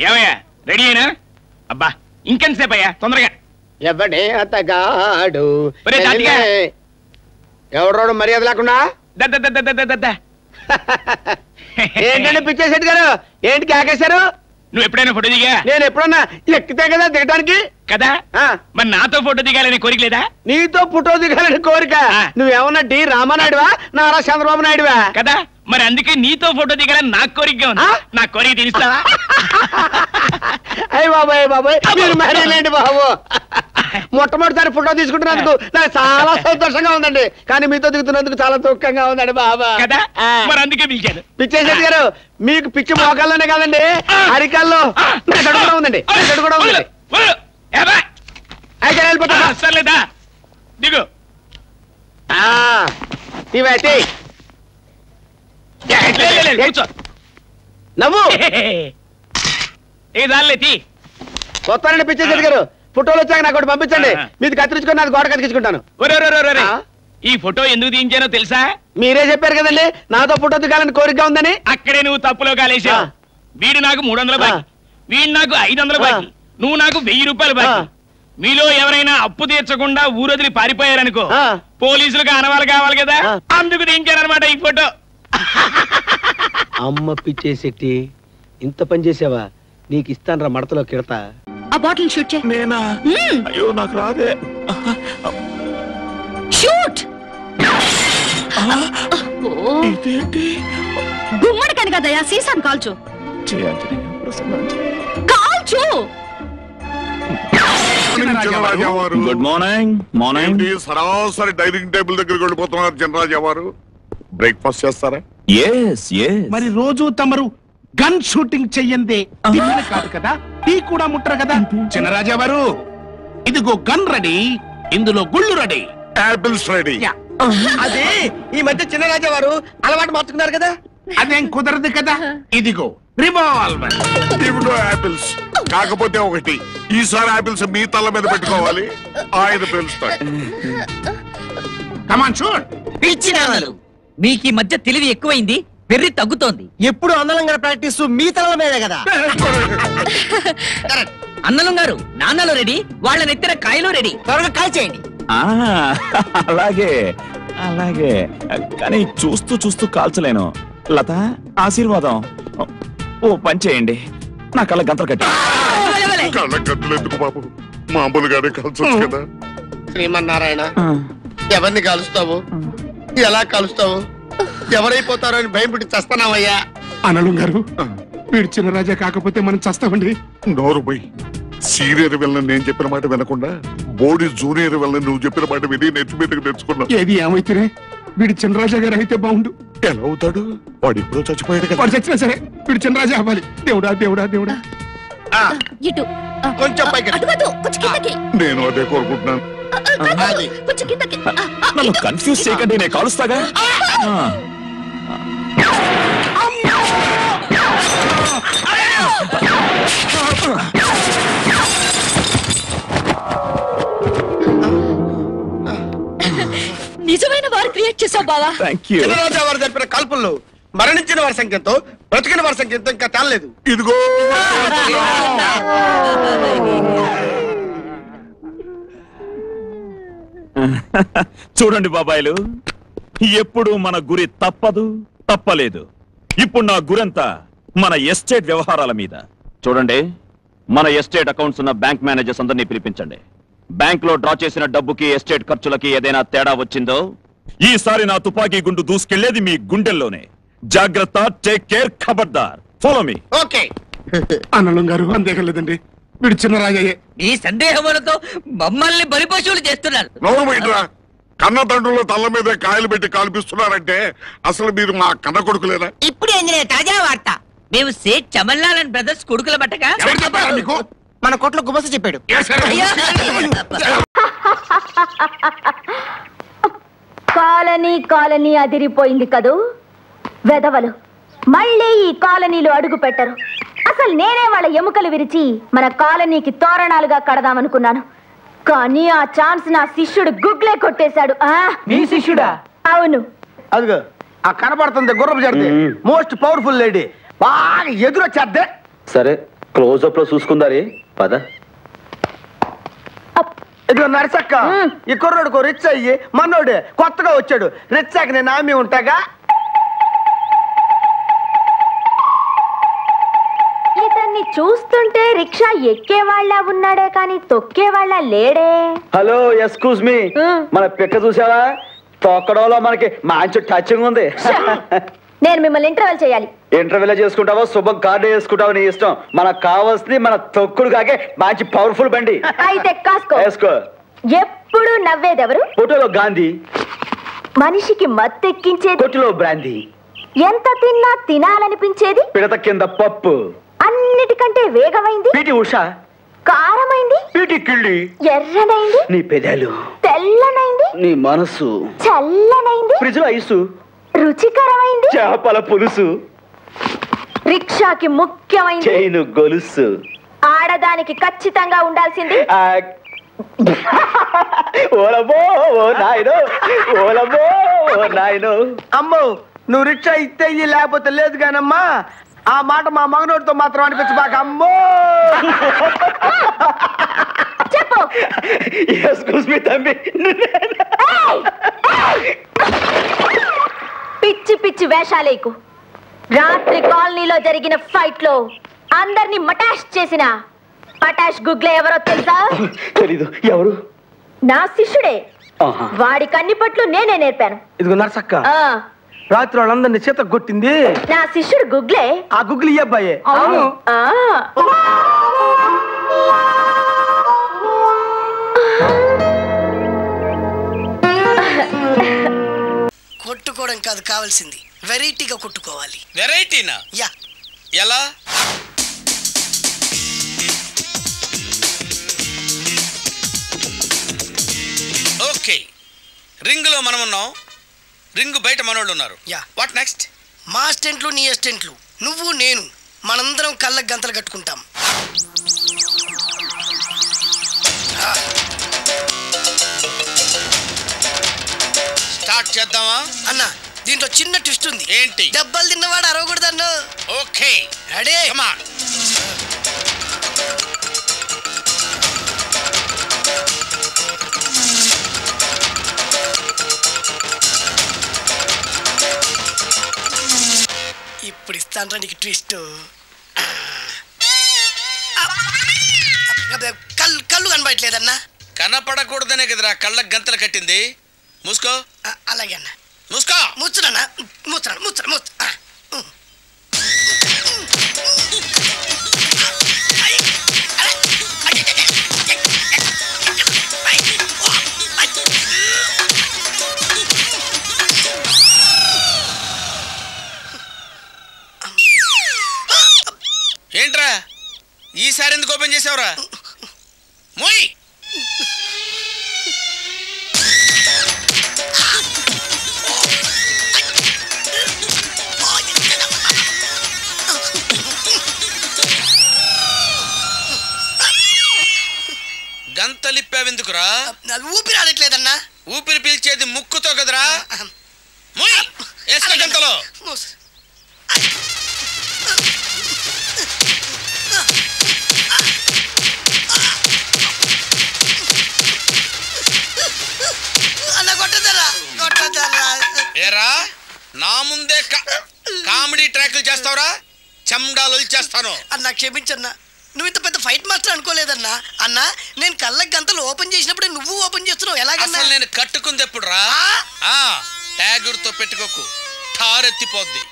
ఏమయ్యా రెడీ అయినా? అబ్బా ఇంకెంతసేపు అయ్యా, తొందరగా. ఎవడే అతగాడు ఎవడోడు మర్యాద లేకుండా ఏంటంటే పిచ్చేశెట్టి గారు, ఏంటి కేకేశారు? నువ్వు ఎప్పుడైనా ఫోటో దిగా? నేను ఎప్పుడన్నా ఎక్కితే కదా దిగడానికి కదా. మరి నాతో ఫోటో దిగాలని కోరిక లేదా? నీతో ఫోటో దిగాలని కోరిక? నువ్వేమన్నా డి రామానాయుడువా, నారా చంద్రబాబు నాయుడువా? కదా, మరి అందుకే నీతో ఫోటో దిగాలని నాకు కోరిక ఉంది. నా కోరిక తీరుస్తావా? అయ్య బాబాయ్ బాబాయ్, మీరు మరేలేండి బాబు. మొట్టమొదటిసారి ఫోటో తీసుకుంటున్నందుకు నాకు చాలా సంతోషంగా ఉందండి, కానీ మీతో దిగుతున్నందుకు చాలా దుఃఖంగా ఉందండి బాబా. కదా, మరి అందుకే పిలిచాను. పిచ్చేశెట్టి గారు, మీకు పిచ్చి మోకాల్లోనే కాదండి, అరికాల్లో మెదడు కూడా ఉందండి, మెదడు కూడా ఉందండి. అయితే వెళ్ళిపోతా. సర్లేదా, దిగు. కూర్చో. నవ్వు ఏ దానిలే తీ. వస్తానండి పిచ్చేశెట్టి గారు, ఫోటోలు వచ్చాక నాకు ఒకటి పంపించండి, మీది కత్తిరించుకొని నాది గోడ కత్తిరించుకుంటాను. ఈ ఫోటో ఎందుకు తీయించానో తెలుసా? మీరే చెప్పారు కదండి నాతో ఫోటో దిగాలని కోరిక ఉందని. అక్కడే నువ్వు తప్పులో కాలేసావు. వీడు నాకు 300 బాకీ, వీడు నాకు 500 బాకీ, నువ్వు నాకు 1000 రూపాయలు బాకీ. మీలో ఎవరైనా అప్పు తీర్చకుండా ఊరొదిలి పారిపోయారనుకో, పోలీసులకు అనవాళ్ళు కావాలి కదా, అందుకు తీయించానమాట ఈ ఫోటో. అమ్మ పిచ్చేశెట్టి, ఇంత పని చేసావా? నీకు ఇస్తాను రా మడతలో కిడతా. ఆ బాటిల్ షూట్ చేయి. నేనా? అయ్యో నాకు రాదే. షూట్. గుమ్మడి కనుక దయా సీసాను కాల్చు. కాల్చు. Good morning. మార్నింగ్. సరాసరి డైనింగ్ టేబుల్ దగ్గరికి వెళ్ళిపోతున్నారు జనరాజా వారు. బ్రేక్ఫాస్ట్ చేస్తారా? మరి రోజు తమరు గన్ షూటింగ్ చెయ్యందే కాదు కదా, టీ కూడా ముట్టరు కదా. చిన్నరాజా వారు, ఇదిగో గన్ రెడీ, ఇందులో గుళ్ళు రెడీ, యాపిల్స్ రెడీ. అదే ఈ మధ్య చిన్నరాజా వారు అలవాటు మార్చుకున్నారు కదా. అదేం కుదరదు కదా. ఇదిగో రివాల్వర్. ఇవిగో యాపిల్స్. కాకపోతే ఒకటి, ఈసారి యాపిల్స్ మీ తల మీద పెట్టుకోవాలి, ఆయన పేలుస్తాడు. Come on shoot. పిచ్చినాలు, మీకు ఈ మధ్య తెలివి ఎక్కువైంది, వెర్రి తగ్గుతోంది. ఎప్పుడు అన్నలంగా ప్రాక్టీస్ మీ తల మీదే కదా. అన్నలం గారు, నాన్నలు రెడీ, వాళ్ళ నెత్తిన కాయలు రెడీ, త్వరగా కాల్ చేయండి. అలాగే అలాగే, కానీ చూస్తూ చూస్తూ కాల్చలేను. లత, ఆశీర్వాదం. ఓ పని చేయండి, నా కళ్ళ గంతలు కట్టి. కళ్ళ గంతులు ఎందుకు బాబు, మామూలుగానే కాల్చొచ్చు కదా. శ్రీమన్నారాయణ, ఎవరిని కాలుస్తావు, ఎలా కాలుస్తావు, ఎవరైపోతారో అని భయం పెట్టి చస్తున్నావయ్యా. అనలు గారు, వీడు చిన్నరాజా కాకపోతే మనం చస్తామండి. నోరు పోయి. సీనియర్ వెళ్ళని నేను చెప్పిన మాట వినకుండా బోడి జూనియర్ వెళ్ళని నువ్వు చెప్పిన మాట విని నెత్తి మీదకి తెచ్చుకున్నా. ఏది ఏమైతేనే వీడు చిన్నరాజా గారు అయితే బాగుండు. ఎలా అవుతాడు? వాడు ఇప్పుడు చచ్చిపోయాడు కదా. వాడు చచ్చినా సరే వీడు చిన్నరాజా అవ్వాలి. దేవుడా దేవుడా దేవుడా. ఇటు కొంచెం పైకి. నేను అదే కోరుకుంటున్నాను. కొంచెం కిందకి. నన్ను కన్ఫ్యూజ్ చేయకండి, నేను కాలుస్తాగా. నిజమైన వారు క్రియేట్ చేసావు బావా. చిన్నరాజా వారు జరిపిన కాల్పుల్లో మరణించిన వారి సంఖ్యతో బ్రతికిన వారి సంఖ్యతో ఇంకా తేలలేదు. ఇదిగో చూడండి బాబాయిలు, ఎప్పుడు మన గురి తప్పదు, తప్పలేదు. ఇప్పుడు నా గురంతా మన ఎస్టేట్ వ్యవహారాల మీద. చూడండి, మన ఎస్టేట్ అకౌంట్స్ ఉన్న బ్యాంక్ మేనేజర్స్ అందరినీ పిలిపించండి. బ్యాంక్ లో డ్రా చేసిన డబ్బుకి ఎస్టేట్ ఖర్చులకి ఏదైనా తేడా వచ్చిందో ఈసారి నా తుపాకీ గుండు దూసుకెళ్లేది మీ గుండెల్లోనే. జాగ్రత్త, టేక్ కేర్, ఖబర్దార్. Follow me. ఓకే. అనలం గారు, అంతేకలేదండి, వీడు చిన్నరాజయ్యే. ఈ సందేహములతో మమ్మల్ని బలిపశువులు చేస్తున్నారు. నోరు బయటరా. కన్న తండ్రుల తల్ల మీద కాయలు పెట్టి కాల్పిస్తున్నారంటే అసలు మీరు మా కన్న కొడుకులేనా? ఇప్పుడు ఏంది తాజా వార్త, మేము సేట్ చమల్లాల్ బ్రదర్స్ కొడుకుల బట్టగా. మన కోట్ల గుమస చెప్పాడు. కాలనీ కాలనీ అదిరిపోయింది కదూ. వెధవలు మళ్ళీ ఈ కాలనీలో అడుగు పెట్టరు. అసలు నేనే వాళ్ళ ఎముకలు విరిచి మన కాలనీకి తోరణాలుగా కడదామనుకున్నాను, కానీ ఆ ఛాన్స్ నా శిష్యుడు గుగ్లే కొట్టేశాడు. మీ శిష్యుడా? అవును. అదిగో ఆ కనపడుతుంది గుర్రపు జర్ది, మోస్ట్ పవర్ఫుల్ లేడీ. బాగా ఎదురొచ్చేద్దే. సరే క్లోజప్ లో చూసుకుందారి పద. ఇదిగో నరసక్క, ఈ కుర్రోడుకు రిచ్ అయ్యి మనోడు కొత్తగా వచ్చాడు. రిచ్ అయ్యాక నేను ఆమె ఉంటాగా. ఇతన్ని చూస్తుంటే రిక్షా ఎక్కేవాళ్ళ ఉన్నాడే కానీ తొక్కేవాళ్ళ లేడే. హలో ఎక్స్క్యూజ్ మీ, మన పిక్క చూసావా? తొక్కడంలో మనకి మంచి టచింగ్ ఉంది. నేను మిమ్మల్ని ఇంటర్వెల్ చేయాలి. ఇంటర్వ్యూలో చేసుకుంటావో శుభం కార్డు వేసుకుంటావో నీ ఇష్టం. మనకు కావాల్సింది మన తొక్కుడు కాకే మంచి పవర్ఫుల్ బండి. అయితే కాసుకో. వేసుకో. ఎప్పుడు నవ్వేదెవరు? ఫోటోలో గాంధీ, మనిషికి మత్తెక్కించేది. కొట్టులో బ్రాందీ, ఎంత తిన్నా తినాలనిపించేది. పిడత కింద పప్పు, అన్నిటికంటే వేగమైంది. పీటి ఉషా, కారమైంది. పీటి కిళ్ళి, ఎర్రనైంది. నీ పెదాలు, తెల్లనైంది. నీ మనసు, చల్లనైంది. ఫ్రిడ్జ్ లో ఐసు, రుచికరమైంది. చేపల పులుసు, రిక్షాకి ముఖ్యమైంది చైను గొలుసు. ఆడదానికి ఖచ్చితంగా ఉండాల్సింది ఓలమ్మో ఓ నాయనో, ఓలమ్మో ఓ నాయనో. అమ్మో, నువ్వు రిక్షా ఇస్తే ఇయ్యి, లేకపోతే లేదు కానమ్మా. ఆ మాట మా మగనోడితో మాత్రం అనిపించబాక. అమ్మో చెప్పు. ఎక్స్క్యూజ్ మీ తంబి. పిచ్చి పిచ్చి వేషాలేకు. రాత్రి కాలనీలో జరిగిన ఫైట్ లో అందరినీ మటాష్ చేసిన పటాష్ గుగ్లే ఎవరో తెలుసా? తెలీదు. ఎవరు? నా శిష్యుడే. వాడి కన్ని పట్లు నేనే నేర్పాను. ఇదిగో నర్సక్క, రాత్రి వాళ్ళందరినీ చేత కొట్టింది నా శిష్యుడు గుగ్లే. ఆ గుగ్లీ ఈ అబ్బాయే. అవును. కొట్టుకోవడం కాదు కావాల్సింది, వెరైటీగా కొట్టుకోవాలి. వెరైటీనా? యా. ఎలా? ఓకే, రింగులో మనం ఉన్నాం, రింగు బయట మనోళ్ళు ఉన్నారు. యా. What next? మా అసిస్టెంట్లు, నీ అసిస్టెంట్లు, నువ్వు నేను, మనందరం కళ్ళకు గంతలు కట్టుకుంటాం. స్టార్ట్ చేద్దామా? అన్న, దీంట్లో చిన్న ట్విస్ట్ ఉంది. ఏంటి? దెబ్బలు తిన్నవాడు అరవకూడదన్ను. Okay, ready? Come on. ఇప్పుడు ఇస్తాను నీకు ట్విస్ట్. కళ్ళు కనబడట్లేదన్నా. కనపడకూడదనే కదరా కళ్ళకు గంతలు కట్టింది. మూసుకో. అలాగే అన్న. మూసుకో. ముచ్చునన్నా, ముచ్చున ముచ్చున ముచ్చు. ఏంట్రా ఈసారి ఎందుకు ఓపెన్ చేసావురా? మోయ్. గంతలిప్పావెందుకురా? ఊపిరి ఆడట్లేదన్నా. ఊపిరి పీల్చేది ముక్కుతో కదరా. మోయ్, వేసుకో గంతలో. ఏరా, నా ముందే కామెడీ ట్రాక్లు చేస్తావురా? చెమ్డాలు చేస్తాను. అన్నా క్షమించన్నా, నువ్వు ఇంత పెద్ద ఫైట్ మాస్టర్ అనుకోలేదన్నా. అన్నా, నేను కళ్ళకి గంతలు ఓపెన్ చేసినప్పుడు నువ్వు ఓపెన్ చేస్తున్నావు ఎలాగన్నా? అసలు నేను కట్టుకుంది ఎప్పుడు రా? ట్యాగుర్తో పెట్టుకోకు, ఠారెత్తిపోద్ది.